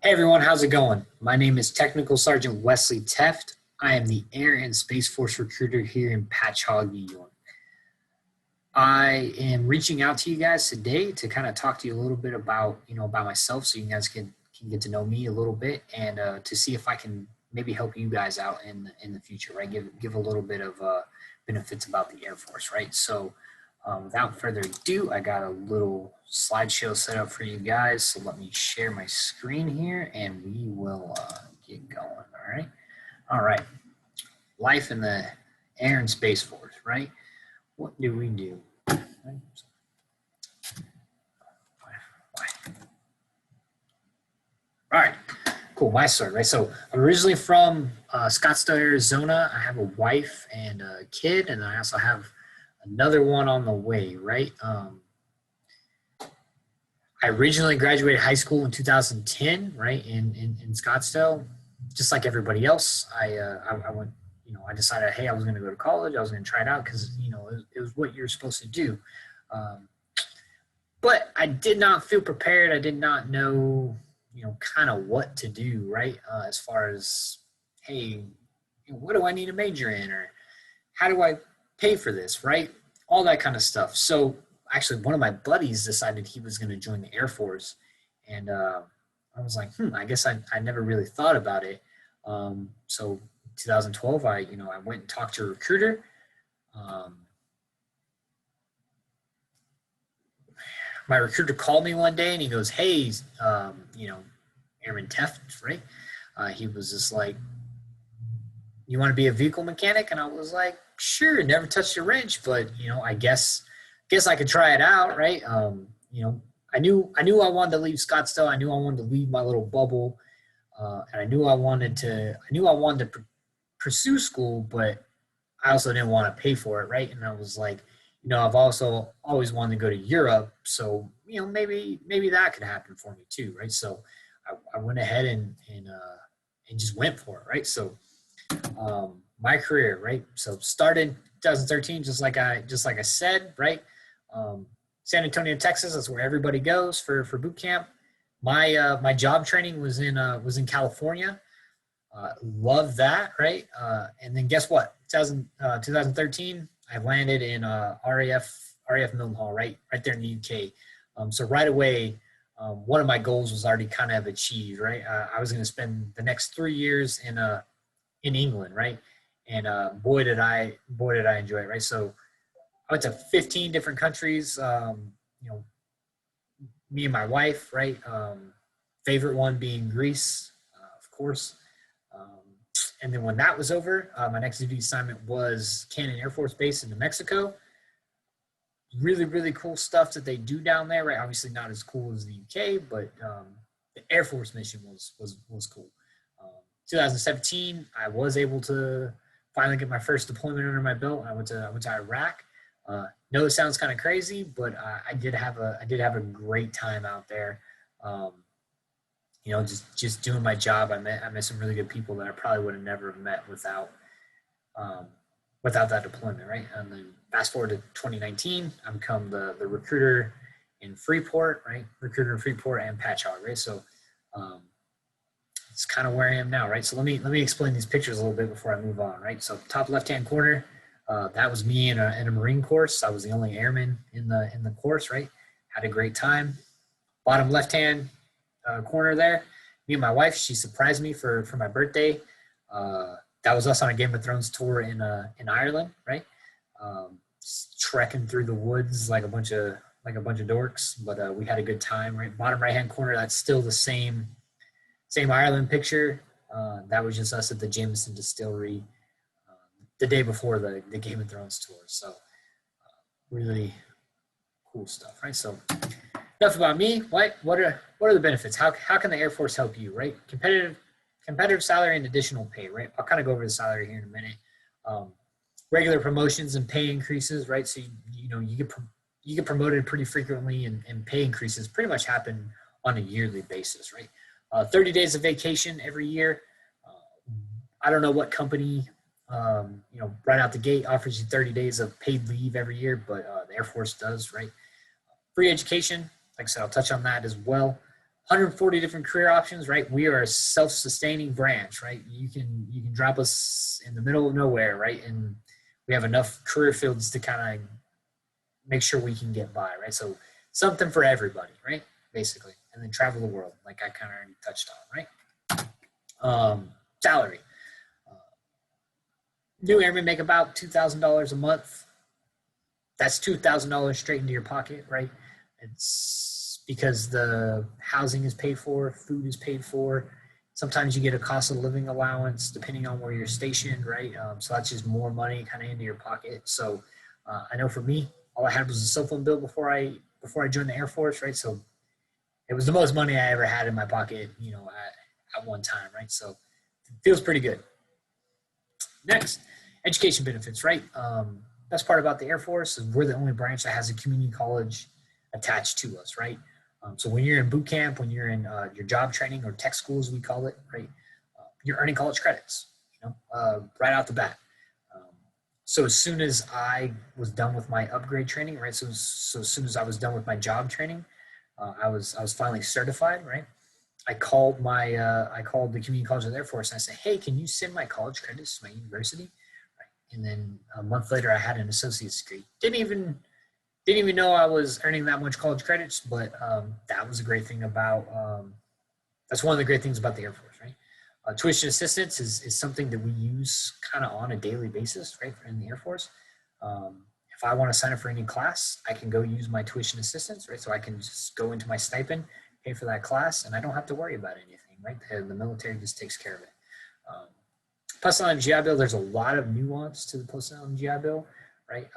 Hey everyone, how's it going? My name is Technical Sergeant Wesley Teft. I am the Air and Space Force recruiter here in Patchogue, New York. I am reaching out to you guys today to kind of talk to you a little bit about myself, so you guys can get to know me a little bit, and to see if I can maybe help you guys out in the future, right? Give a little bit of benefits about the Air Force, right? So, without further ado, I got a little slideshow set up for you guys. So let me share my screen here, and we will get going. All right. All right. Life in the Air and Space Force, right? What do we do? All right, cool. My story, right? So I'm originally from Scottsdale, Arizona. I have a wife and a kid, and I also have another one on the way, right? I originally graduated high school in 2010, right, in Scottsdale. Just like everybody else, I went, I decided, hey, I was going to go to college. I was going to try it out because, it was what you're supposed to do. But I did not feel prepared. I did not know, kind of what to do, right? As far as, hey, what do I need to major in, or how do I pay for this, right? All that kind of stuff. So actually, one of my buddies decided he was going to join the Air Force, and I was like, I guess I never really thought about it. So 2012, I went and talked to a recruiter. My recruiter called me one day and he goes, hey, Airman Teft, right? He was just like, you want to be a vehicle mechanic? And I was like, sure, never touched a wrench, but, I guess I could try it out, right? I knew I wanted to leave Scottsdale. I knew I wanted to leave my little bubble. And I knew I wanted to pursue school, but I also didn't want to pay for it, right? And I was like, I've also always wanted to go to Europe, so maybe that could happen for me too, right? So I went ahead and just went for it, right? So my career, right? So started 2013, just like I said, right? San Antonio, Texas. That's where everybody goes for boot camp. My job training was in California. Love that, right? And then guess what? 2013, I landed in RAF Mildenhall, right there in the UK. So right away, one of my goals was already kind of achieved, right? I was going to spend the next 3 years in England, right? And boy did I enjoy it, right? So I went to 15 different countries. Me and my wife, right? Favorite one being Greece, of course. And then when that was over, my next duty assignment was Cannon Air Force Base in New Mexico. Really, really cool stuff that they do down there, right? Obviously not as cool as the UK, but the Air Force mission was cool. 2017, I was able to finally get my first deployment under my belt. I went to Iraq. No, it sounds kind of crazy, but I did have a great time out there. Just doing my job. I met some really good people that I probably would have never met without that deployment, right? And then fast forward to 2019, I become the recruiter in Freeport, right? Recruiter in Freeport and Patchogue, right? So it's kind of where I am now, right? So let me explain these pictures a little bit before I move on, right? So top left-hand corner, that was me in a Marine course. I was the only airman in the course, right? Had a great time. Bottom left-hand corner there, me and my wife, she surprised me for my birthday. That was us on a Game of Thrones tour in Ireland, right? Trekking through the woods like a bunch of dorks, but we had a good time, right? Bottom right hand corner, that's still the same Ireland picture. That was just us at the Jameson Distillery the day before the Game of Thrones tour. So really cool stuff, right? So enough about me. What are the benefits? How can the Air Force help you, right? Competitive salary and additional pay, right? I'll kind of go over the salary here in a minute. Regular promotions and pay increases, right? So you get promoted pretty frequently, and pay increases pretty much happen on a yearly basis, right? 30 days of vacation every year. I don't know what company right out the gate offers you 30 days of paid leave every year, but the Air Force does, right? Free education. Like I said, I'll touch on that as well. 140 different career options, right? We are a self-sustaining branch, right? You can drop us in the middle of nowhere, right? And we have enough career fields to kind of make sure we can get by, right? So something for everybody, right? Basically, and then travel the world, like I kind of already touched on, right? Salary. New airmen make about $2,000 a month. That's $2,000 straight into your pocket, right? It's because the housing is paid for, food is paid for. Sometimes you get a cost of living allowance depending on where you're stationed, right? So that's just more money kind of into your pocket. So I know for me, all I had was a cell phone bill before I joined the Air Force, right? So it was the most money I ever had in my pocket, you know, at one time, right? So it feels pretty good. Next, education benefits, right? Best part about the Air Force is we're the only branch that has a community college attached to us, right? So when you're in boot camp, when you're in your job training or tech school, as we call it, right? You're earning college credits, you know, right out the bat. So as soon as I was done with my upgrade training, right? So as soon as I was done with my job training, I was finally certified, right? I called the community college of the Air Force and I said, hey, can you send my college credits to my university? Right. And then a month later, I had an associate's degree. Didn't even know I was earning that much college credits, but that was a great thing about. That's one of the great things about the Air Force, right? Tuition assistance is something that we use kind of on a daily basis, right? In the Air Force. If I want to sign up for any class, I can go use my tuition assistance, right? So I can just go into my stipend, pay for that class, and I don't have to worry about anything, right? The military just takes care of it. Personnel and GI Bill, there's a lot of nuance to the personnel and GI Bill, right?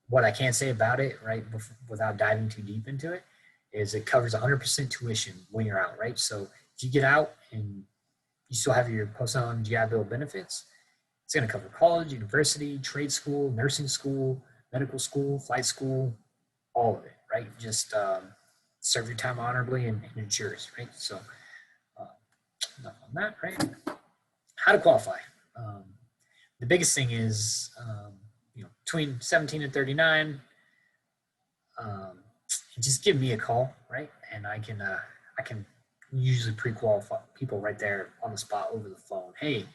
What I can't say about it, right, without diving too deep into it, is it covers 100% tuition when you're out, right? So if you get out and you still have your personnel and GI Bill benefits, it's going to cover college, university, trade school, nursing school, medical school, flight school, all of it, right? Just serve your time honorably and ensures, right? So enough on that, right? How to qualify. The biggest thing is, you know, between 17 and 39, just give me a call, right? And I can usually pre-qualify people right there on the spot over the phone. Hey,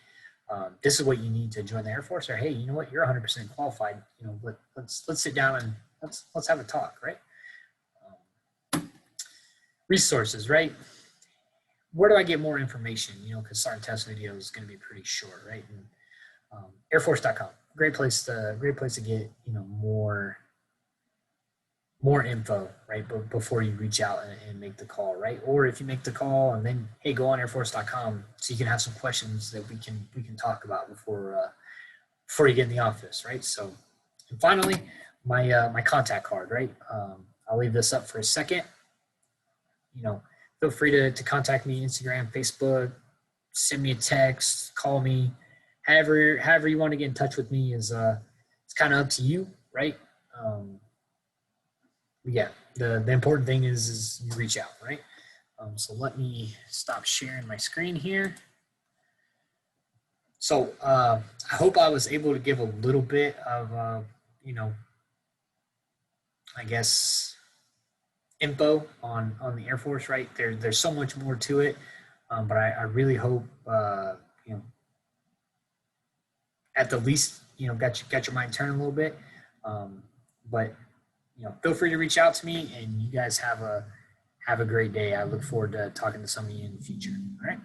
this is what you need to join the Air Force, or hey, you know what, you're 100% qualified. You know, let's sit down and let's have a talk, right? Resources, right? Where do I get more information? You know, because Sergeant Test video is going to be pretty short, right? And airforce.com, great place to get, you know, more info, right? But before you reach out and make the call, right? Or if you make the call and then, hey, go on airforce.com so you can have some questions that we can talk about before you get in the office, right? So, and finally, my contact card, right? I'll leave this up for a second. You know, feel free to contact me, Instagram, Facebook, send me a text, call me, however you want to get in touch with me is it's kind of up to you, right? Yeah, the important thing is you reach out, right? So let me stop sharing my screen here. So I hope I was able to give a little bit of, you know, I guess, info on the Air Force, right? There's so much more to it, but I really hope, you know, at the least, you know, got your mind turning a little bit. But you know, feel free to reach out to me, and you guys have a great day. I look forward to talking to some of you in the future. All right.